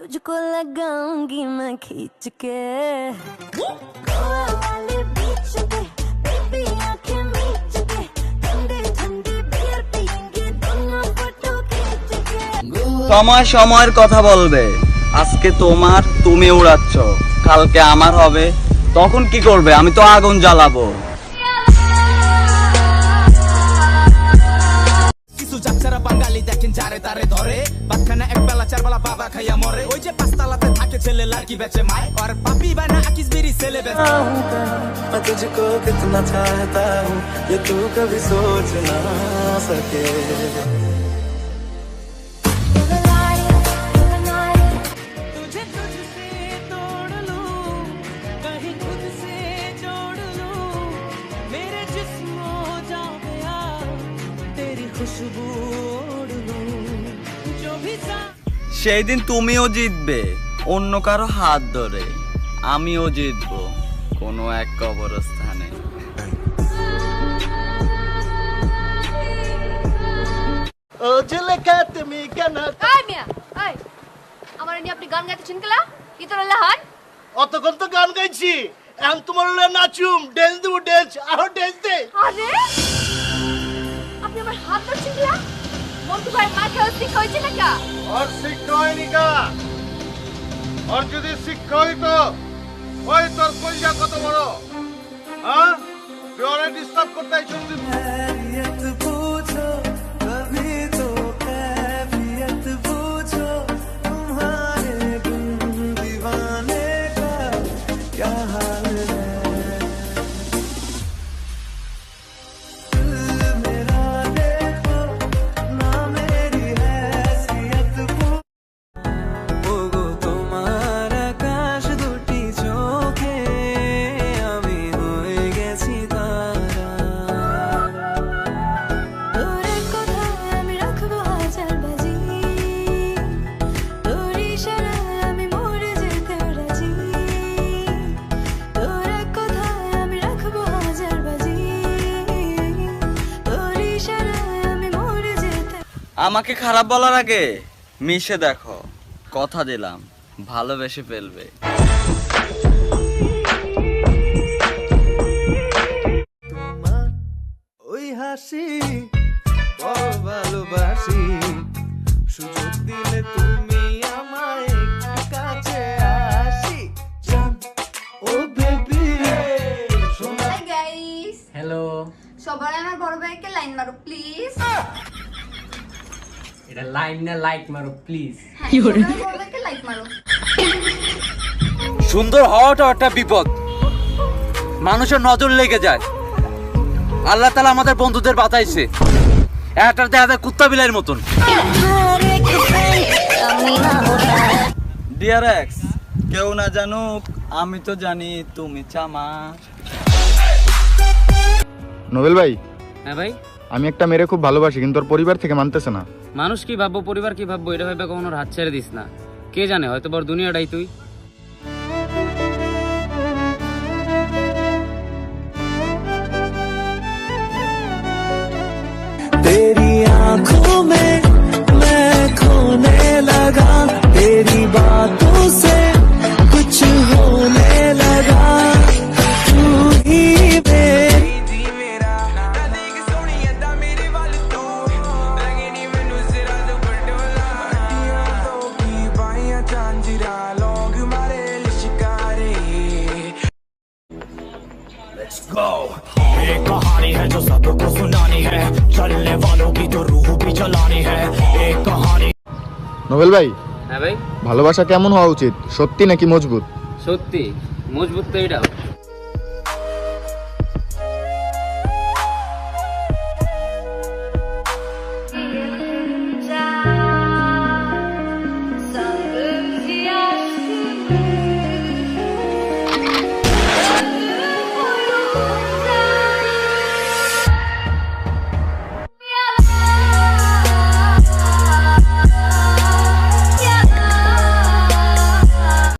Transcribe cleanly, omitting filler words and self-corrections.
तुझको लगाऊंगी मैं खींच के गोवा वाले बीच पे बेबी आंखें मीच के ठंडे ठंडे बियर पियेंगे दोनों फोटो खींच के সময় সময়ের কথা বলবে। আজকে তোমার, তুমি উড়াচ্ছ, কালকে আমার হবে, তখন কি করবে? আমি তো আগুন জ্বালাবো। কিছু যাচ্ছারা বাঙালি দেখেন যারে তারে ধরে বাতখানা এক বেলা চার বেলা বাবা খাইয়া মরে ওই যে পাঁচতলাতে থাকে ছেলে লাড়কি বেচে মায় আর পাপি বানা আকিস বেরি ছেলে বেচে मैं तुझको कितना चाहता हूँ ये तू कभी सोच ना सके तुझे तुझसे तोड़ लूं कहीं खुद से जोड़ लूं मेरे जिस्म हो जाओ गया तेरी खुशबू ओढ़ लूं जो भी সেই দিন তুমিও জিতবে অন্য কারো হাত ধরে, আমিও জিতবো কোনো এক কবরস্থানে। ও ঝুলকা তুমি কেন এই মিয়া এই আমার নিয়ে আপনি গান গাইতেছেন কেলা কি তোর লাহান অতক্ষণ তো গান গাইছি এখন তোমার হলে নাচুম ড্যান্স দেবো ড্যান্স আরো ড্যান্স দে আরে আপনি আমার হাত ধরছেন কেলা মন্টু ভাই মার খেয়ে শিক্ষা হয়েছে না কা আর শিক্ষা হয়নি কা আর যদি শিক্ষা হইতো ওই তোর কইয়া কত বড় হ্যাঁ তুই অনেক ডিস্টার্ব করতে আইছিস खैरियत पूछो कभी तो कैफियत पूछो तुम्हारे बिन दीवाने का क्या हाल है दिल मेरा देखो ना मेरी हैसियत ওগো তোমার আকাশ দুটি চোখে আমি হয়ে গেছি তারা তোর কথায় আমি রাখবো হাজার বাজি তোর ইশারায় আমি মরে যেতে রাজি তোর কথায় আমি রাখবো হাজার বাজি তোর ইশারায় আমি মরে যেতে আমাকে খারাপ বলার আগে মিশে দেখো, কথা দিলাম ভালোবেসে ফেলবে। তোমার ওই হাসি বড় ভালোবাসি সুযোগ দিলে তুমি আমায় একটু কাছে আসি জান ও বেবি সোনা হাই গাইস হ্যালো, সবাই আমার বড় ভাইকে লাইন মারো প্লিজ এটা লাইন না লাইক মারো প্লিজ। হ্যাঁ বড় ভাইকে লাইক মারো সুন্দর হওয়াটা একটা বিপদ, মানুষের নজর লেগে যায়। আল্লাহ তাআলা আমাদের বন্ধুদের বাঁচাইছে, একটা দেখা যায় কুত্তা বিলাইয়ের মতন। ডিয়ার এক্স, কেউ না জানুক আমি তো জানি তুমি চামার। নোবেল ভাই, হ্যাঁ ভাই, আমি একটা মেয়ে খুব ভালোবাসি কিন্তু ওর পরিবার থেকে মানতেছে না। মানুষ কি ভাববো, পরিবার কি ভাববো, এটা ভেবে কখনো হাত ছেড়ে দিস না। কে জানে, হয়তো বড় দুনিয়াটাই তুই। तेरी आंखों में मैं खोने लगा तेरी बातों से कुछ होने लगा तू ही एक कहानी है जो सबको सुनानी है चलने वालों की तो रूह भी जलानी है एक कहानी। নোবেল ভাই, হ্যাঁ ভাই, ভালোবাসা কেমন হওয়া উচিত, সত্যি নাকি মজবুত? সত্যি মজবুত তো এটাও।